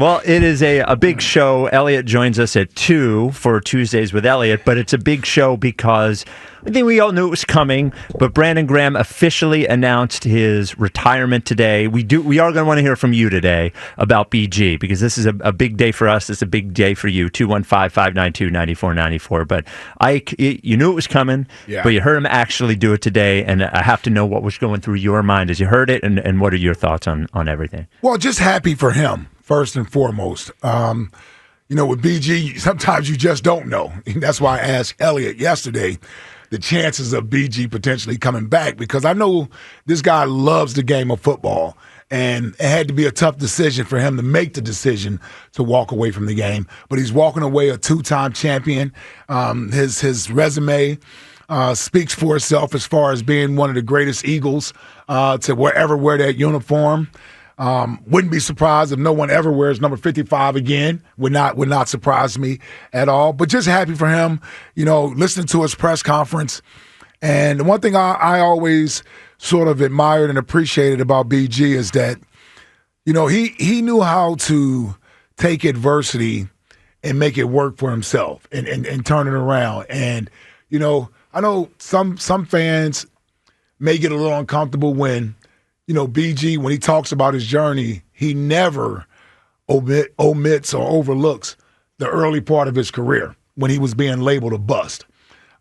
Well, it is a big show. Elliot joins us at 2 for Tuesdays with Elliot, but it's a big show because I think we all knew it was coming, but Brandon Graham officially announced his retirement today. We are going to want to hear from you today about BG because this is a big day for us. It's a big day for you, 215-592-9494. But you knew it was coming, but you heard him actually do it today, and I have to know what was going through your mind as you heard it, and what are your thoughts on everything? Well, just happy for him, first and foremost. With BG, sometimes you just don't know. And that's why I asked Elliot yesterday the chances of BG potentially coming back, because I know this guy loves the game of football, and it had to be a tough decision for him to make the decision to walk away from the game. But he's walking away a two-time champion. His resume speaks for itself as far as being one of the greatest Eagles to wear that uniform. Wouldn't be surprised if no one ever wears number 55 again. Would not surprise me at all. But just happy for him, listening to his press conference. And the one thing I always sort of admired and appreciated about BG is that, he knew how to take adversity and make it work for himself and turn it around. And, I know some fans may get a little uncomfortable when BG, when he talks about his journey, he never omits or overlooks the early part of his career when he was being labeled a bust.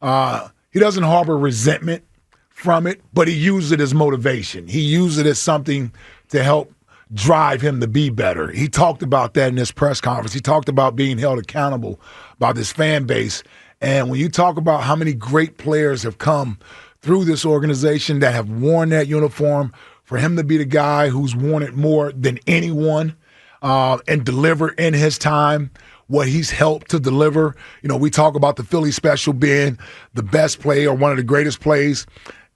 He doesn't harbor resentment from it, but he used it as motivation. He used it as something to help drive him to be better. He talked about that in his press conference. He talked about being held accountable by this fan base. And when you talk about how many great players have come through this organization that have worn that uniform, for him to be the guy who's worn it more than anyone and deliver in his time what he's helped to deliver. We talk about the Philly special being the best play or one of the greatest plays,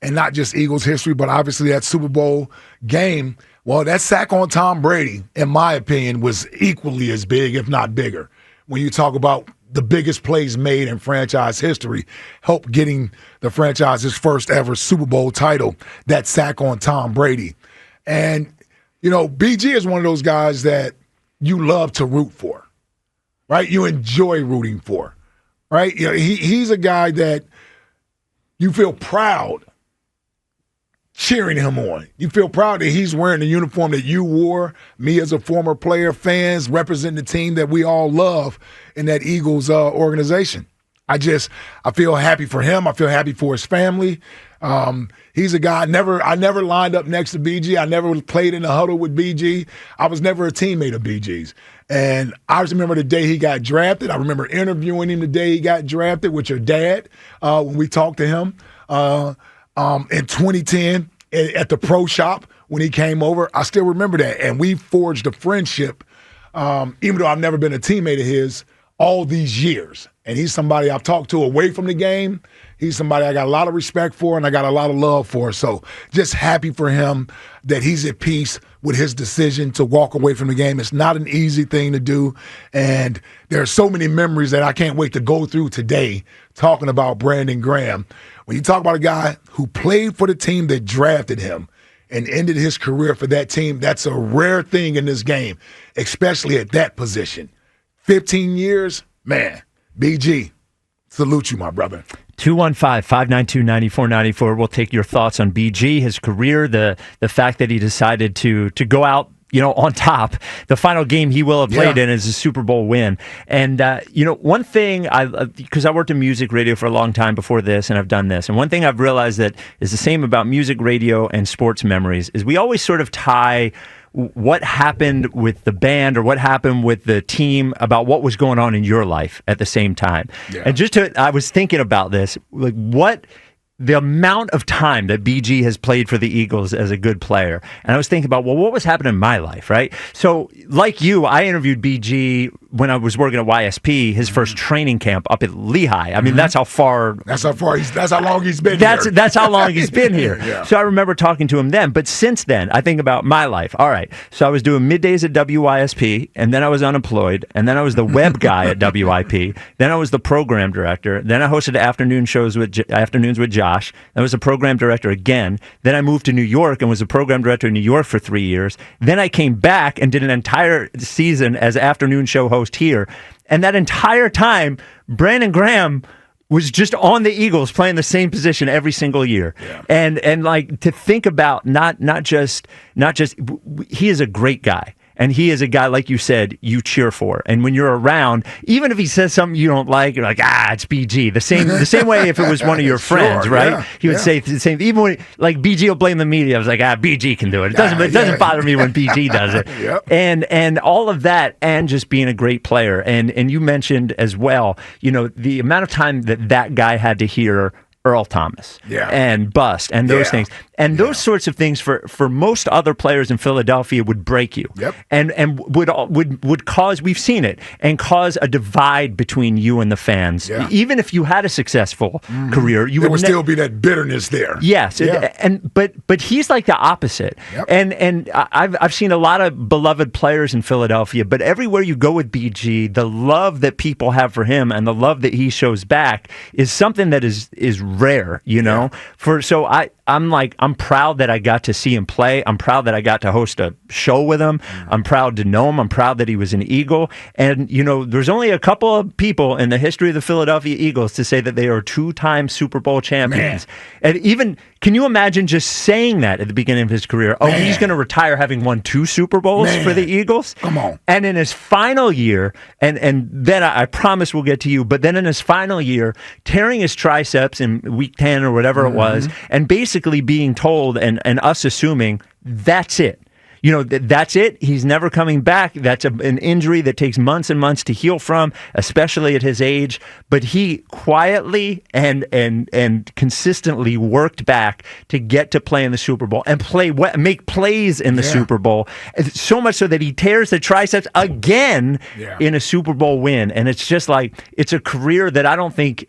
and not just Eagles history, but obviously that Super Bowl game. Well, that sack on Tom Brady, in my opinion, was equally as big, if not bigger. When you talk about the biggest plays made in franchise history, help getting the franchise's first ever Super Bowl title, that sack on Tom Brady. And, BG is one of those guys that you love to root for, right? You enjoy rooting for, right? He's a guy that you feel proud cheering him on. You feel proud that he's wearing the uniform that you wore, me as a former player, fans representing the team that we all love in that Eagles organization. I feel happy for him. I feel happy for his family. He's a guy, I never lined up next to BG. I never played in the huddle with BG. I was never a teammate of BG's. And I just remember the day he got drafted. I remember interviewing him the day he got drafted with your dad when we talked to him. In 2010 at the pro shop when he came over. I still remember that. And we forged a friendship, even though I've never been a teammate of his all these years. And he's somebody I've talked to away from the game. He's somebody I got a lot of respect for and I got a lot of love for. So just happy for him that he's at peace with his decision to walk away from the game. It's not an easy thing to do. And there are so many memories that I can't wait to go through today talking about Brandon Graham. When you talk about a guy who played for the team that drafted him and ended his career for that team, that's a rare thing in this game, especially at that position. 15 years, man, BG, salute you, my brother. 215-592-9494. We'll take your thoughts on BG, his career, the fact that he decided to go out on top. The final game he will have played in is a Super Bowl win. And, one thing, because I worked in music radio for a long time before this, and I've done this, and one thing I've realized that is the same about music radio and sports memories is we always sort of tie what happened with the band or what happened with the team about what was going on in your life at the same time. Yeah. And I was thinking about this, the amount of time that BG has played for the Eagles as a good player. And I was thinking about, what was happening in my life, right? So, like you, I interviewed BG when I was working at YSP, his first training camp up at Lehigh. I mean, that's how long he's been here. That's how long he's been here. Yeah. So I remember talking to him then. But since then, I think about my life. All right. So I was doing middays at WYSP, and then I was unemployed, and then I was the web guy at WIP. Then I was the program director. Then I hosted afternoons with Josh. I was a program director again. Then I moved to New York and was a program director in New York for 3 years. Then I came back and did an entire season as afternoon show host here. And that entire time, Brandon Graham was just on the Eagles playing the same position every single year. Yeah. And like to think about not just he is a great guy. And he is a guy, like you said, you cheer for. And when you're around, even if he says something you don't like, you're like, it's BG. The same way if it was one of your friends, right? Yeah, he would say the same. Even when like BG will blame the media, I was like, BG can do it. It doesn't bother me when BG does it. Yep. And all of that, and just being a great player. And you mentioned as well, the amount of time that guy had to hear Earl Thomas and Bust and those things. And those sorts of things for most other players in Philadelphia would break you. Yep. And would cause, we've seen it, and cause a divide between you and the fans. Yeah. Even if you had a successful career, there would still be that bitterness there. Yes. Yeah. But he's like the opposite. Yep. And I've seen a lot of beloved players in Philadelphia, but everywhere you go with BG, the love that people have for him and the love that he shows back is something that is rare, I'm proud that I got to see him play. I'm proud that I got to host a show with him. I'm proud to know him. I'm proud that he was an Eagle. And, there's only a couple of people in the history of the Philadelphia Eagles to say that they are 2-time Super Bowl champions. And even, can you imagine just saying that at the beginning of his career? Oh, he's going to retire having won 2 Super Bowls for the Eagles? Come on. And in his final year, and then I promise we'll get to you, but then in his final year, tearing his triceps in week 10 or whatever it was, and basically being told and us assuming that's it. That's it. He's never coming back. That's an injury that takes months and months to heal from, especially at his age. But he quietly and consistently worked back to get to play in the Super Bowl and make plays in the Super Bowl. So much so that he tears the triceps again in a Super Bowl win. And it's just like, it's a career that I don't think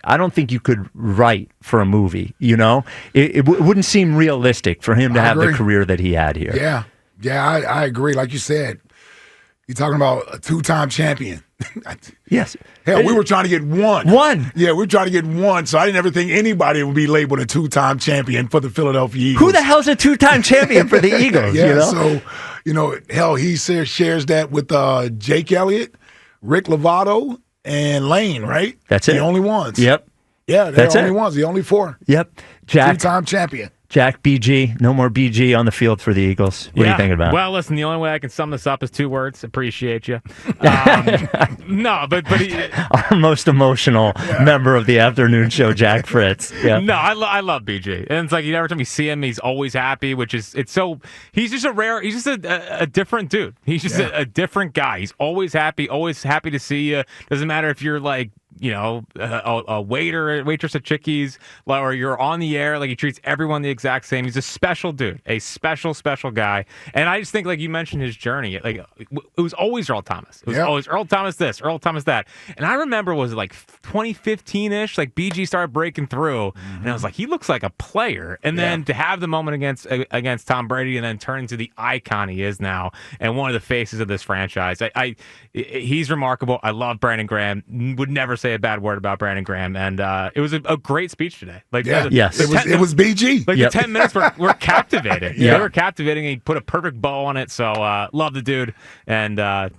you could write for a movie. It wouldn't seem realistic for him to have the career that he had here. Yeah. Yeah, I agree. Like you said, you're talking about a 2-time champion. Yes. Hell, we were trying to get one. One. Yeah, we were trying to get one. So I didn't ever think anybody would be labeled a 2-time champion for the Philadelphia Eagles. Who the hell's a 2-time champion for the Eagles? So, hell, he shares that with Jake Elliott, Rick Lovato, and Lane, right? That's it. The only ones. Yep. Yeah, they're the only ones. The only 4. Yep. Jack. 2-time champion. Jack, BG, no more BG on the field for the Eagles. What do you think about it? Well, listen, the only way I can sum this up is 2 words: appreciate you. No, but our most emotional member of the afternoon show, Jack Fritz. Yeah. No, I love BG, and it's like every time you see him, he's always happy. He's just a different dude. He's just a different guy. He's always happy to see you. Doesn't matter if you're like, a waitress at Chickies, or you're on the air. Like, he treats everyone the exact same. He's a special dude, a special guy. And I just think, like you mentioned, his journey, like, it was always Earl Thomas. It was always Earl Thomas this, Earl Thomas that. And I remember, was it like 2015-ish? Like, BG started breaking through, and I was like, he looks like a player. And then to have the moment against Tom Brady, and then turn into the icon he is now, and one of the faces of this franchise. He's remarkable. I love Brandon Graham. Would never say a bad word about Brandon Graham, and it was a great speech today. Like, it was BG. Like, the 10 minutes were captivating. They were captivating. He put a perfect bow on it. So love the dude, and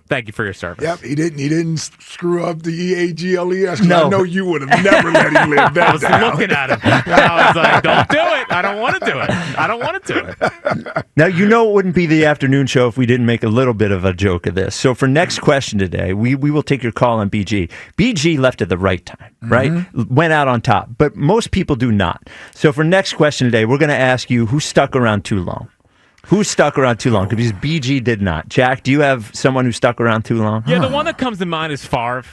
thank you for your service. Yep, he didn't screw up the EAGLES. No, I know you would have never let him live that. I was looking at him. I was like, don't do it. I don't want to do it. I don't want to do it. Now, it wouldn't be the afternoon show if we didn't make a little bit of a joke of this. So for next question today, we will take your call on BG. BG left at the right time, right? Went out on top, but most people do not. So for next question today, we're going to ask you who stuck around too long. Who stuck around too long? Because BG did not. Jack, do you have someone who stuck around too long? Yeah, the one that comes to mind is Favre.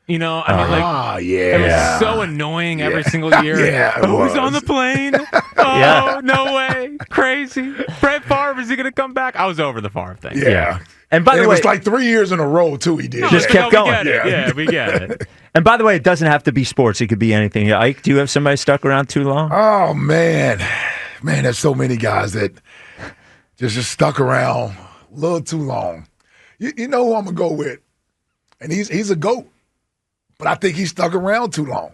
It was so annoying every single year. Who's on the plane? Oh, no way. Crazy. Brett Favre, is he going to come back? I was over the Favre thing. Yeah. And by the way, it was like 3 years in a row too. He did. Just kept going. We get it. Yeah, we get it. And by the way, it doesn't have to be sports. It could be anything. Ike, do you have somebody stuck around too long? Oh man, there's so many guys that just stuck around a little too long. You know who I'm gonna go with, and he's a GOAT, but I think he stuck around too long.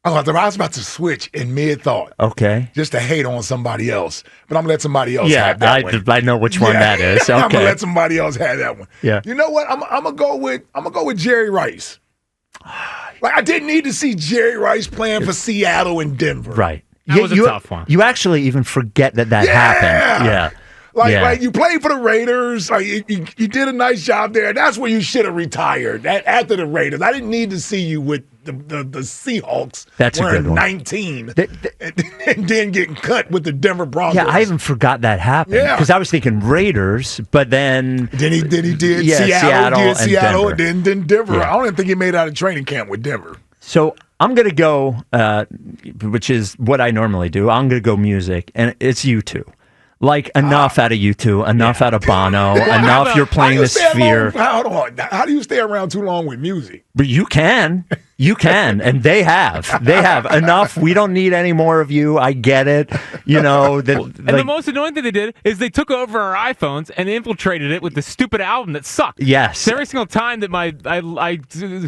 I was about to switch in mid-thought. Okay. Just to hate on somebody else. But I'm going to let somebody else have that one. I know which one that is. Okay. I'm going to let somebody else have that one. Yeah. You know what? I'm going to go with Jerry Rice. Like, I didn't need to see Jerry Rice playing for Seattle and Denver. Right. That was a tough one. You actually even forget that happened. Yeah. Like you played for the Raiders. Like you did a nice job there. That's where you should have retired. After the Raiders. I didn't need to see you with the Seahawks. That's a good one. 19 and then getting cut with the Denver Broncos. Yeah, I even forgot that happened. Yeah. Because I was thinking Raiders, but then he did Seattle, and then Denver. Yeah. I don't even think he made out of training camp with Denver. So I'm going to go, which is what I normally do. I'm going to go music, and it's U2. Like, enough out of U2, enough out of Bono, enough you're playing the Sphere. Hold on. How do you stay around too long with music? But you can, and they have enough. We don't need any more of you. I get it. You know. The most annoying thing they did is they took over our iPhones and infiltrated it with the stupid album that sucked. Yes. So every single time that I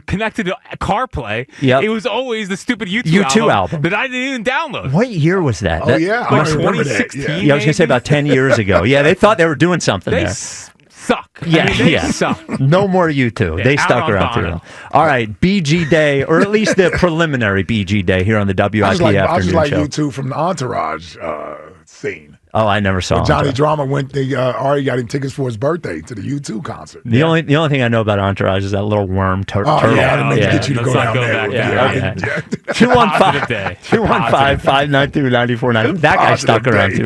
connected to CarPlay, it was always the stupid U2 album that I didn't even download. What year was that? Oh yeah, like 2016. Yeah, I was going to say about 10 years ago. Yeah, they thought they were doing something there. Suck. Yeah, they suck. No more U2. They stuck around too long. All right, BG Day, or at least the preliminary BG Day here on the WIP afternoon show. I just like U2 from the Entourage scene. Oh, I never saw Johnny Drama went. They already got him tickets for his birthday to the U2 concert. The only thing I know about Entourage is that little worm turtle. Yeah, I didn't mean to get you to go down there. Yeah. 215-592-9490. That guy stuck around too long.